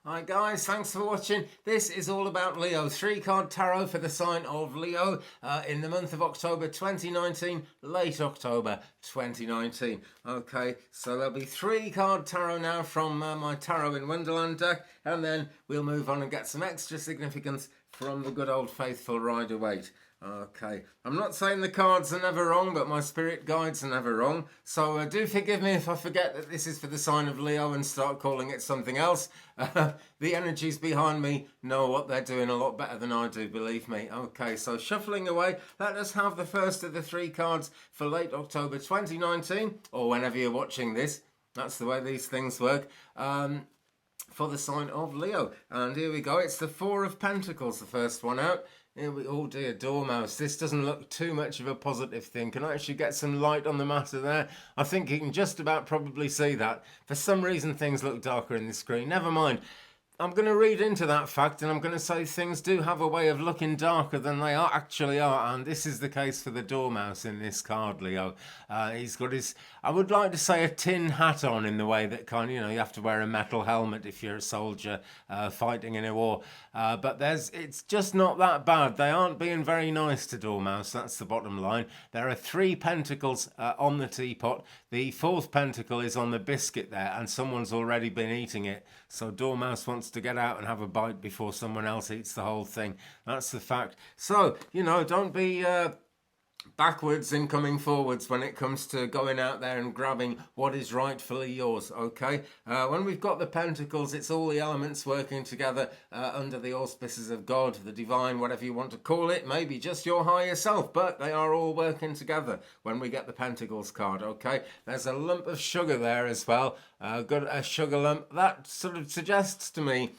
Hi guys, thanks for watching. This is all about Leo. 3-card tarot for the sign of Leo in the month of October 2019, late October 2019. Okay, so there'll be 3-card tarot now from my Tarot in Wonderland deck, and then we'll move on and get some extra significance from the good old faithful Rider-Waite. Okay, I'm not saying the cards are never wrong, but my spirit guides are never wrong. So do forgive me if I forget that this is for the sign of Leo and start calling it something else. The energies behind me know what they're doing a lot better than I do, believe me. Okay, so shuffling away, let us have the first of the 3 cards for late October 2019, or whenever you're watching this. That's the way these things work. For the sign of Leo. And here we go. It's the 4 of Pentacles, the first one out. Here we, oh dear, Dormouse. This doesn't look too much of a positive thing. Can I actually get some light on the matter there? I think you can just about probably see that. For some reason, things look darker in the screen. Never mind. I'm going to read into that fact, and I'm going to say things do have a way of looking darker than they actually are, and this is the case for the Dormouse in this card, Leo. He's got his, I would like to say, a tin hat on, in the way that kind of, you have to wear a metal helmet if you're a soldier fighting in a war. But it's just not that bad. They aren't being very nice to Dormouse, that's the bottom line. There are 3 pentacles on the teapot. The 4th pentacle is on the biscuit there, and someone's already been eating it. So Dormouse wants to get out and have a bite before someone else eats the whole thing. That's the fact. So, don't be backwards in coming forwards when it comes to going out there and grabbing what is rightfully yours, okay? When we've got the pentacles, it's all the elements working together under the auspices of God, the divine, whatever you want to call it, maybe just your higher self, but they are all working together when we get the pentacles card, okay? There's a lump of sugar there as well, got a sugar lump. That sort of suggests to me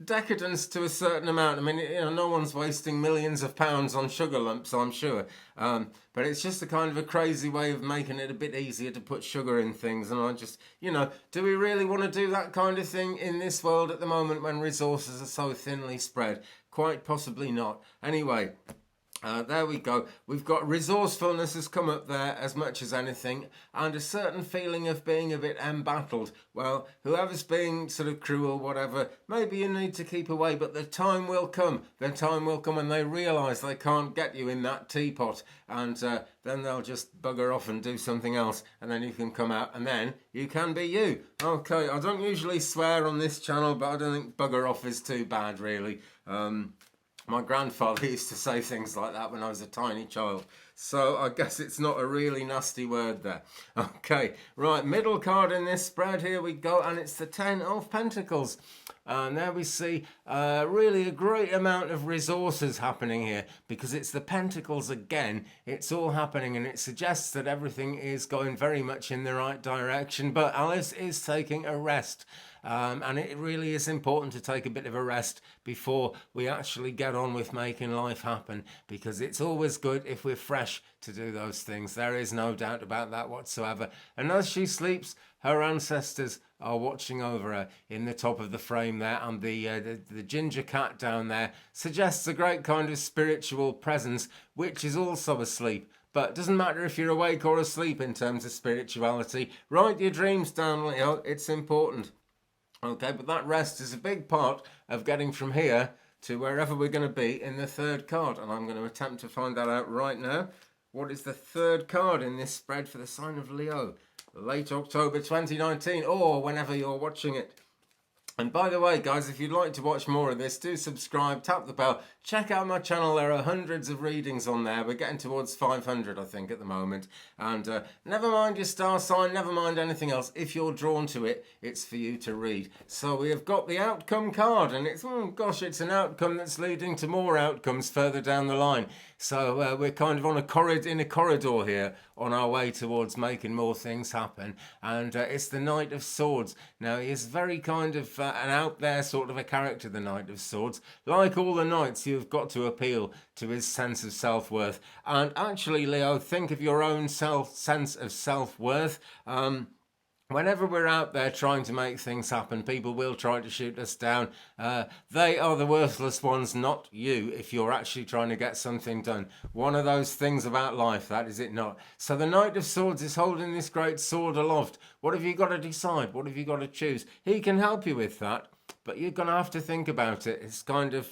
decadence to a certain amount. I mean, no one's wasting millions of pounds on sugar lumps, I'm sure. But it's just a kind of a crazy way of making it a bit easier to put sugar in things. And I just, do we really want to do that kind of thing in this world at the moment when resources are so thinly spread? Quite possibly not. Anyway. There we go. We've got resourcefulness has come up there as much as anything, and a certain feeling of being a bit embattled. Well, whoever's being sort of cruel, whatever, maybe you need to keep away, but the time will come. The time will come when they realise they can't get you in that teapot, and then they'll just bugger off and do something else, and then you can come out, and then you can be you. Okay, I don't usually swear on this channel, but I don't think bugger off is too bad, really. My grandfather used to say things like that when I was a tiny child. So I guess it's not a really nasty word there. Okay, right, middle card in this spread, here we go, and it's the 10 of Pentacles. And there we see really a great amount of resources happening here, because it's the Pentacles again. It's all happening, and it suggests that everything is going very much in the right direction. But Alice is taking a rest. And it really is important to take a bit of a rest before we actually get on with making life happen, because it's always good if we're fresh to do those things. There is no doubt about that whatsoever. And as she sleeps, her ancestors are watching over her in the top of the frame there, and the ginger cat down there suggests a great kind of spiritual presence, which is also asleep. But it doesn't matter if you're awake or asleep in terms of spirituality. Write your dreams down, Leo. It's important. Okay, but that rest is a big part of getting from here to wherever we're going to be in the 3rd card. And I'm going to attempt to find that out right now. What is the 3rd card in this spread for the sign of Leo? Late October 2019, or whenever you're watching it. And by the way, guys, if you'd like to watch more of this, do subscribe, tap the bell, check out my channel. There are hundreds of readings on there. We're getting towards 500, I think, at the moment. And never mind your star sign, never mind anything else. If you're drawn to it, it's for you to read. So we have got the outcome card, and it's, oh gosh, it's an outcome that's leading to more outcomes further down the line. So we're kind of on in a corridor here on our way towards making more things happen. And it's the Knight of Swords. Now, he is very kind of an out there sort of a character, the Knight of Swords. Like all the knights, you've got to appeal to his sense of self-worth. And actually, Leo, think of your own sense of self-worth. Whenever we're out there trying to make things happen, people will try to shoot us down. They are the worthless ones, not you, if you're actually trying to get something done. One of those things about life, that is it not. So the Knight of Swords is holding this great sword aloft. What have you got to decide? What have you got to choose? He can help you with that. but you're going to have to think about it. It's kind of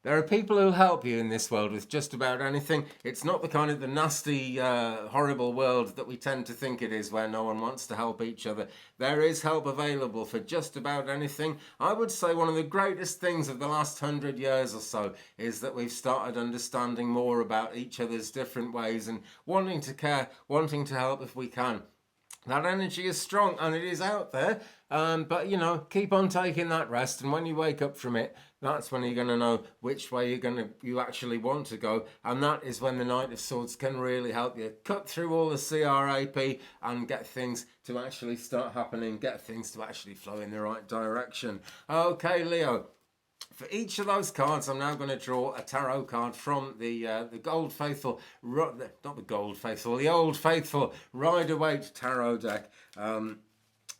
there are people who'll help you in this world with just about anything. It's not the kind of the nasty, horrible world that we tend to think it is, where no one wants to help each other. There is help available for just about anything. I would say one of the greatest things of the last 100 years or so is that we've started understanding more about each other's different ways and wanting to care, wanting to help if we can. That energy is strong and it is out there, but keep on taking that rest, and when you wake up from it, that's when you're going to know which way you actually want to go, and that is when the Knight of Swords can really help you cut through all the CRAP and get things to actually start happening, get things to actually flow in the right direction. Okay, Leo. For each of those cards, I'm now going to draw a tarot card from the Old Faithful Rider-Waite Tarot deck.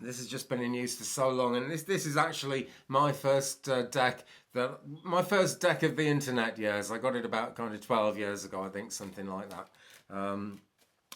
This has just been in use for so long, and this is actually my first deck of the internet years. I got it about kind of 12 years ago, I think, something like that.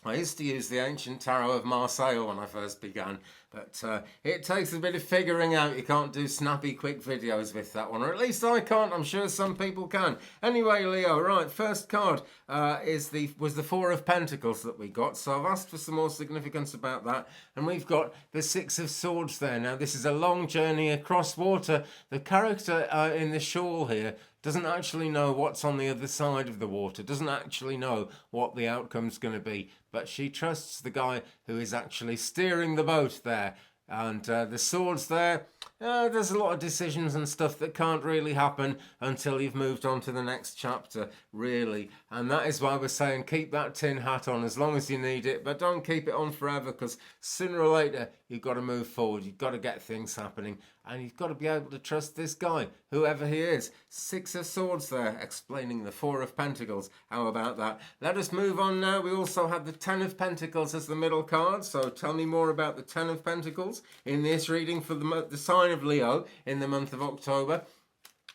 I used to use the Ancient Tarot of Marseille when I first began, but it takes a bit of figuring out. You can't do snappy, quick videos with that one, or at least I can't. I'm sure some people can. Anyway, Leo, right, first card was the Four of Pentacles that we got, so I've asked for some more significance about that, and we've got the Six of Swords there. Now, this is a long journey across water. The character in the shawl here doesn't actually know what's on the other side of the water, doesn't actually know what the outcome's going to be, but she trusts the guy who is actually steering the boat there. And the swords there, there's a lot of decisions and stuff that can't really happen until you've moved on to the next chapter, really. And that is why we're saying keep that tin hat on as long as you need it, but don't keep it on forever, because sooner or later you've got to move forward, you've got to get things happening, and you've got to be able to trust this guy, whoever he is. Six of Swords there, explaining the Four of Pentacles. How about that? Let us move on now. We also have the Ten of Pentacles as the middle card, so tell me more about the Ten of Pentacles in this reading for the sign of Leo in the month of October,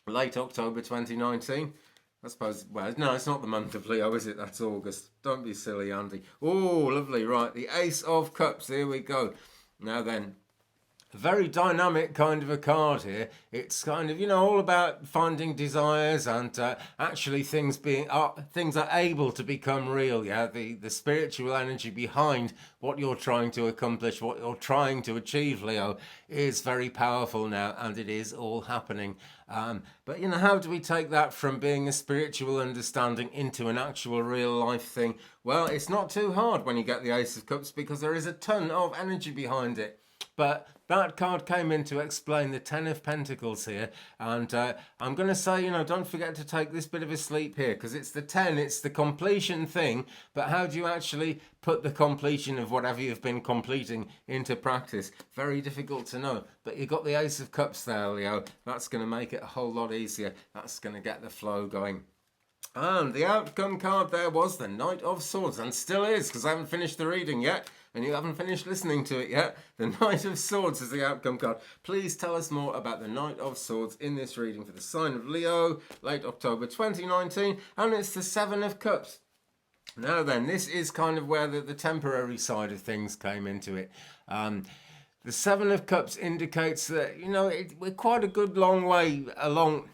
late October 2019. I suppose, well, no, it's not the month of Leo, is it? That's August. Don't be silly, Andy. Oh, lovely. Right, the Ace of Cups. Here we go. Now then, a very dynamic kind of a card here. It's kind of, all about finding desires and actually things are able to become real. Yeah, the spiritual energy behind what you're trying to accomplish, what you're trying to achieve, Leo, is very powerful now, and it is all happening. But how do we take that from being a spiritual understanding into an actual real life thing? Well, it's not too hard when you get the Ace of Cups, because there is a ton of energy behind it. But that card came in to explain the Ten of Pentacles here, and I'm going to say, don't forget to take this bit of a sleep here, because it's the 10, it's the completion thing, but how do you actually put the completion of whatever you've been completing into practice? Very difficult to know, but you've got the Ace of Cups there, Leo. That's going to make it a whole lot easier. That's going to get the flow going. And the outcome card there was the Knight of Swords, and still is, because I haven't finished the reading yet, and you haven't finished listening to it yet. The Knight of Swords is the outcome card. Please tell us more about the Knight of Swords in this reading for the sign of Leo, late October 2019, and it's the Seven of Cups. Now then, this is kind of where the temporary side of things came into it. The Seven of Cups indicates that, we're quite a good long way along.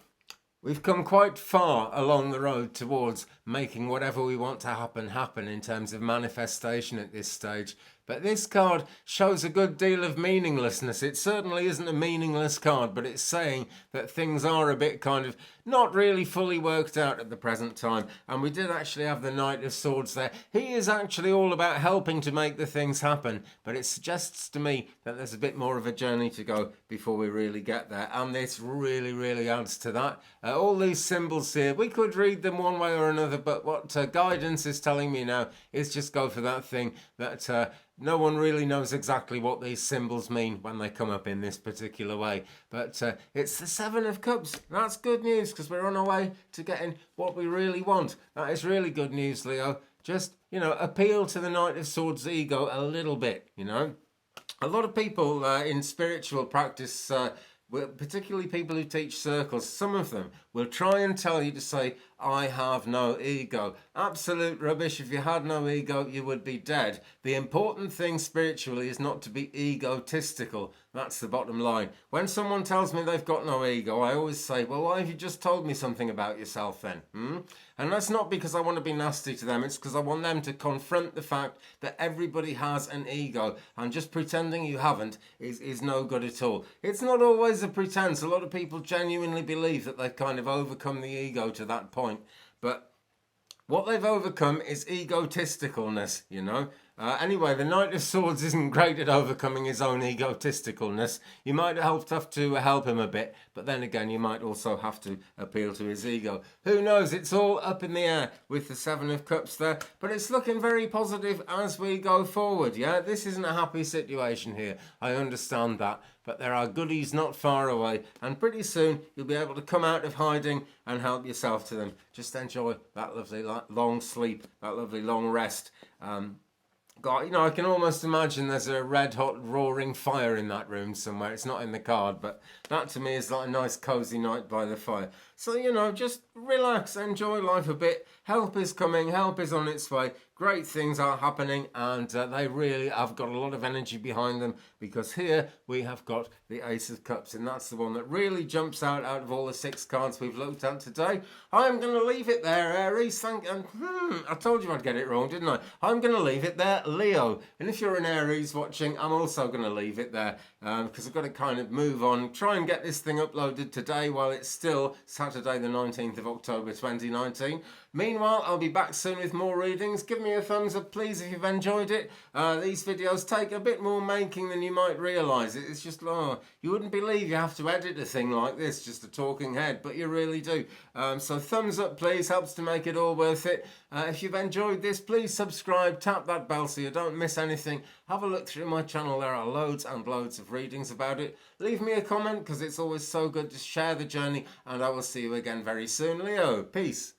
We've come quite far along the road towards making whatever we want to happen in terms of manifestation at this stage. But this card shows a good deal of meaninglessness. It certainly isn't a meaningless card, but it's saying that things are a bit kind of not really fully worked out at the present time. And we did actually have the Knight of Swords there. He is actually all about helping to make the things happen, but it suggests to me that there's a bit more of a journey to go before we really get there. And this really, really adds to that. All these symbols here, we could read them one way or another, but what guidance is telling me now is just go for that thing that no one really knows exactly what these symbols mean when they come up in this particular way. But it's the Seven of Cups. That's good news, because we're on our way to getting what we really want. That is really good news, Leo. Just, appeal to the Knight of Swords ego a little bit, A lot of people in spiritual practice, particularly people who teach circles, some of them will try and tell you to say, I have no ego. Absolute rubbish. If you had no ego, you would be dead. The important thing spiritually is not to be egotistical. That's the bottom line. When someone tells me they've got no ego, I always say, well, why have you just told me something about yourself then? And that's not because I want to be nasty to them, it's because I want them to confront the fact that everybody has an ego, and just pretending you haven't is no good at all. It's not always a pretense. A lot of people genuinely believe that they've kind of overcome the ego to that point, but what they've overcome is egotisticalness, you know. Anyway, the Knight of Swords isn't great at overcoming his own egotisticalness. You might have to help him a bit, but then again, you might also have to appeal to his ego. Who knows? It's all up in the air with the Seven of Cups there, but it's looking very positive as we go forward, yeah? This isn't a happy situation here. I understand that, but there are goodies not far away, and pretty soon you'll be able to come out of hiding and help yourself to them. Just enjoy that lovely long sleep, that lovely long rest. God, you know, I can almost imagine there's a red hot roaring fire in that room somewhere. It's not in the card, but that to me is like a nice cozy night by the fire. So, you know, just relax, enjoy life a bit. Help is coming, help is on its way. Great things are happening, and they really have got a lot of energy behind them, because here we have got the Ace of Cups, and that's the one that really jumps out of all the 6 cards we've looked at today. I'm going to leave it there, Aries. I told you I'd get it wrong, didn't I? I'm going to leave it there, Leo. And if you're an Aries watching, I'm also going to leave it there, because I've got to kind of move on, try and get this thing uploaded today while it's still Saturday the 19th of October 2019. Meanwhile, I'll be back soon with more readings. Give me a thumbs up, please, if you've enjoyed it. These videos take a bit more making than you might realise. It's just, you wouldn't believe you have to edit a thing like this, just a talking head, but you really do. So thumbs up, please, helps to make it all worth it. If you've enjoyed this, please subscribe, tap that bell so you don't miss anything. Have a look through my channel, there are loads and loads of readings about it. Leave me a comment, because it's always so good to share the journey, and I will see you again very soon. Leo, peace.